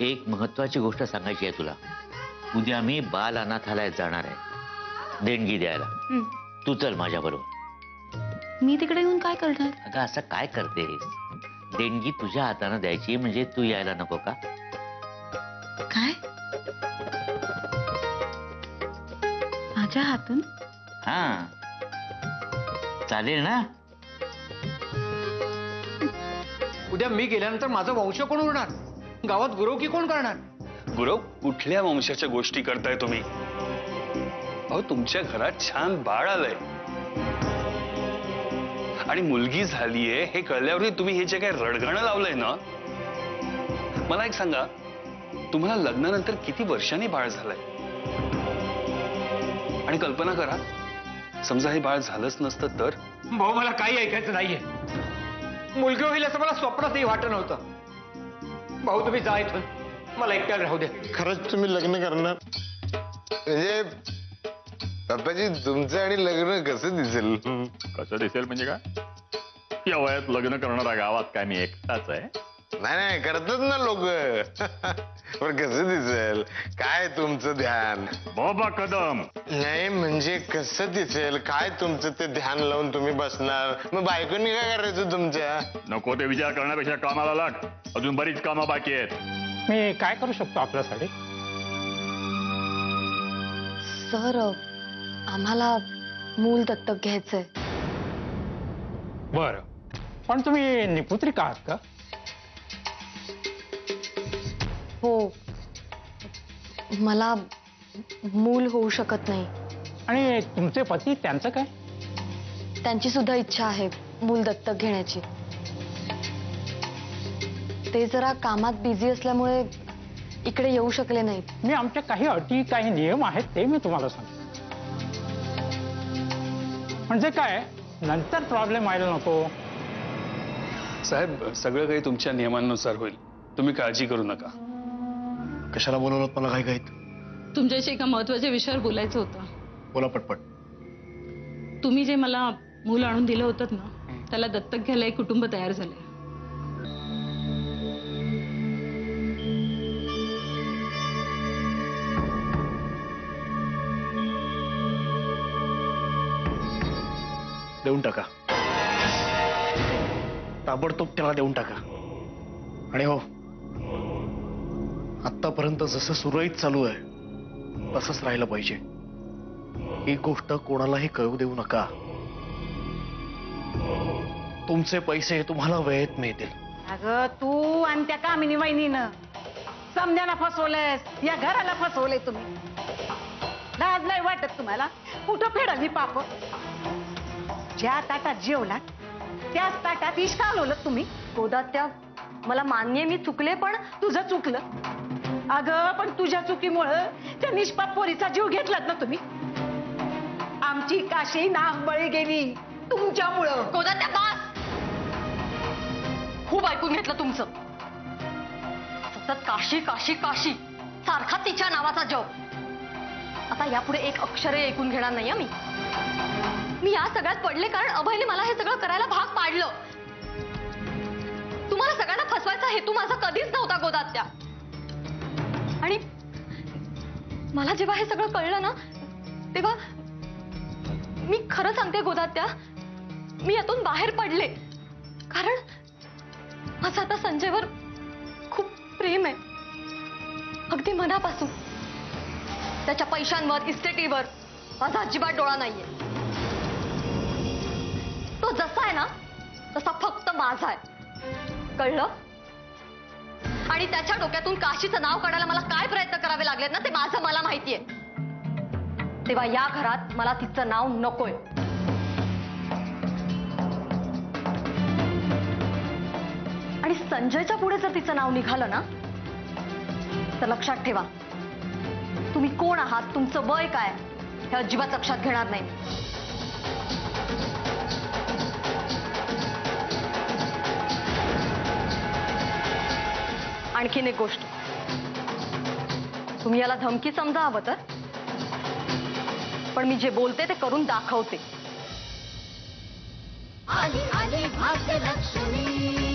एक महत्वाची गोष्ट सांगायची आहे तुला. उद्या मी बाल अनाथालयात जाणार आहे देणगी द्यायला. तू चल माझ्या बरोबर. मी तिकडे येऊन काय करणार? अगं असं काय करतेस? देणगी तुझ्या हाताने द्यायची म्हणजे तू यायला नको का? काय? माझ्या हातून? हा चालेल ना? उद्या मी गेल्यानंतर माझा वंश कोण उरणार? गावात गुरवकी कोण करणार? गुरव कुठल्या वंशाच्या गोष्टी करताय तुम्ही? अहो तुमच्या घरात छान बाळ आलंय आणि मुलगी झालीये हे कळल्यावर तुम्ही हे जे काही रडगाणं लावलंय ना, मला एक सांगा, तुम्हाला लग्नानंतर किती वर्षांनी बाळ झालंय? आणि कल्पना करा, समजा हे बाळ झालंच नसतं तर? भाऊ मला काही ऐकायचं नाहीये. मुलगी होईल असं मला स्वप्नातही वाटत नव्हतं. भाऊ तुम्ही जा इथून, मला एकट्याला राहू दे. खरंच तुम्ही लग्न करणार? म्हणजे पप्पाजी तुमचं आणि लग्न कसं दिसेल? कसं दिसेल म्हणजे काय? या वयात लग्न करणारा गावात काय मी एकटाच आहे? नाही नाही करतात ना लोक. पण कसं दिसेल? काय तुमचं ध्यान? बाबा कदम, नाही म्हणजे कसं दिसेल? काय तुमचं ते ध्यान लावून तुम्ही बसणार? मग बायकोनी काय करायचं तुमच्या? नको ते विचार करण्यापेक्षा कामाला लाग. अजून बरीच कामं बाकी आहेत. मी काय करू शकतो आपल्यासाठी? सर, आम्हाला मूल दत्तक घ्यायचंय. बरं, पण तुम्ही निपुत्रिक आहात का? हो, मला मूल होऊ शकत नाही. आणि तुमचे पती, त्यांचं काय? त्यांची सुद्धा इच्छा आहे मूल दत्तक घेण्याची. ते जरा कामात बिझी असल्यामुळे इकडे येऊ शकले नाहीत. मी आमच्या काही अटी, काही नियम आहेत ते मी तुम्हाला सांगतो. म्हणजे काय, नंतर प्रॉब्लेम व्हायला नको. साहेब, सगळं काही तुमच्या नियमांनुसार होईल, तुम्ही काळजी करू नका. कशाला बोलवलं मला? काय काय तुमच्याशी एका महत्वाच्या विषयावर बोलायचं होतं. बोला पटपट. तुम्ही जे मला मूल आणून दिलं होतं ना, त्याला दत्तक घ्यायला एक कुटुंब तयार झालंय. देऊन टाका, ताबडतोब त्याला देऊन टाका. आणि हो, आतापर्यंत जसं सुरळीत चालू आहे तसंच राहिलं पाहिजे. ही गोष्ट कोणालाही कळू देऊ नका. तुमचे पैसे तुम्हाला वेळेत मिळतील. अगं तू आणि त्या कामिनी वहिनीनं समजायला फसवलंयस, या घराला फसवलंय तुम्ही. लाज नाही वाटत तुम्हाला? कुठं फेडाली पाप? ज्या ताटात जेवला त्याच ताटात इश कालवलं तुम्ही. गोदात्या, मला मान्य मी चुकले, पण तुझं चुकलं. अगं पण तुझ्या चुकीमुळं त्या निष्पाप पोरीचा जीव घेतलात ना तुम्ही. आमची काशी नागबळी गेली तुमच्यामुळं. गोदात्या बास, खूप ऐकून घेतलं तुमचं. सतत काशी काशी काशी, सारखा तिच्या नावाचा जप. आता यापुढे एक अक्षरही ऐकून घेणार नाही मी या सगळ्यात पडले कारण अभयने मला हे सगळं करायला भाग पाडलं. तुम्हाला सगळ्यांना फसवायचा हेतू माझा कधीच नव्हता गोदात्या. आणि मला जेव्हा हे सगळं कळलं ना, तेव्हा मी खरं सांगते गोदात्या, मी यातून बाहेर पडले. कारण माझं आता संजयवर खूप प्रेम आहे, अगदी मनापासून. त्याच्या पैशांवर, इस्टेटीवर माझा अजिबात डोळा नाहीये. तो जसा आहे ना तसा फक्त माझा आहे, कळलं? आणि त्याच्या डोक्यातून काशीचं नाव काढायला मला काय प्रयत्न करावे लागलेत ना, ते माझं मला माहितीये. तेव्हा या घरात मला तिचं नाव नकोय. आणि संजयच्या पुढे जर तिचं नाव निघालं ना, तर लक्षात ठेवा, तुम्ही कोण आहात, तुमचं वय काय, हे अजिबात लक्षात घेणार नाही. आणखीन एक गोष्ट, तुम्ही याला धमकी समजा हवं तर, पण मी जे बोलते ते करून दाखवते. आली आली भाग्यलक्ष्मी.